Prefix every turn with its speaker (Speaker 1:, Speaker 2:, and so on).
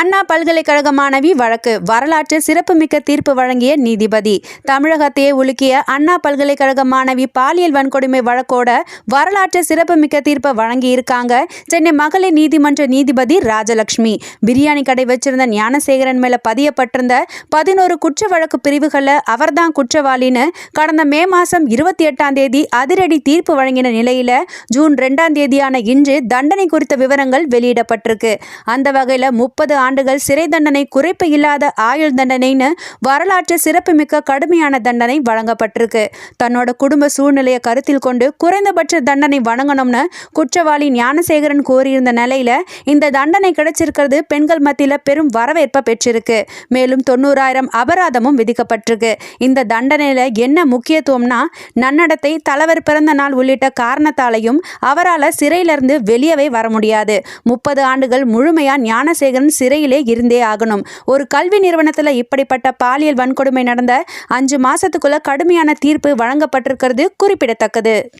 Speaker 1: அண்ணா பல்கலைக்கழக மாணவி வழக்கு வரலாற்று சிறப்புமிக்க தீர்ப்பு வழங்கிய நீதிபதி. தமிழகத்தையே உலுக்கிய அண்ணா பல்கலைக்கழக மாணவி பாலியல் வன்கொடுமை வழக்கோட வரலாற்று சிறப்புமிக்க தீர்ப்பை வழங்கி இருக்காங்க சென்னை மகளிர் நீதிமன்ற நீதிபதி ராஜலட்சுமி. பிரியாணி கடை வச்சிருந்த ஞானசேகரன் மேல பதியப்பட்டிருந்த 11 குற்ற வழக்கு பிரிவுகளில் அவர்தான் குற்றவாளின்னு கடந்த மே மாதம் 28ஆம் தேதி அதிரடி தீர்ப்பு வழங்கின நிலையில ஜூன் 2ஆம் தேதியான இன்று தண்டனை குறித்த விவரங்கள் வெளியிடப்பட்டிருக்கு. அந்த வகையில் 30 ஆண்டுகள் சிறை தண்டனை, குறைப்பு இல்லாத ஆயுள் தண்டனைன்னு வரலாற்று சிறப்புமிக்க கடுமையான தண்டனை வழங்கப்பட்டிருக்கு. தன்னோட குடும்ப சூழ்நிலையை கருத்தில் கொண்டு குறைந்தபட்ச தண்டனை வழங்கணும்னு குற்றவாளி ஞானசேகரன் கோரியிருந்த நிலையில இந்த தண்டனை கிடைச்சிருக்கிறது பெண்கள் மத்தியில பெரும் வரவேற்பை பெற்றிருக்கு. மேலும் 90,000 அபராதமும் விதிக்கப்பட்டிருக்கு. இந்த தண்டனையில என்ன முக்கியத்துவம்னா, நன்னடத்தை, தலைவர் பிறந்த நாள் உள்ளிட்ட காரணத்தாலையும் அவரால் சிறையிலிருந்து வெளியவே வர முடியாது. 30 ஆண்டுகள் முழுமையா ஞானசேகரன் சிறையிலே இருந்தே ஆகணும். ஒரு கல்வி நிறுவனத்தில் இப்படிப்பட்ட பாலியல் வன்கொடுமை நடந்த 5 மாசத்துக்குள்ள கடுமையான தீர்ப்பு வழங்கப்பட்டிருக்கிறது குறிப்பிடத்தக்கது.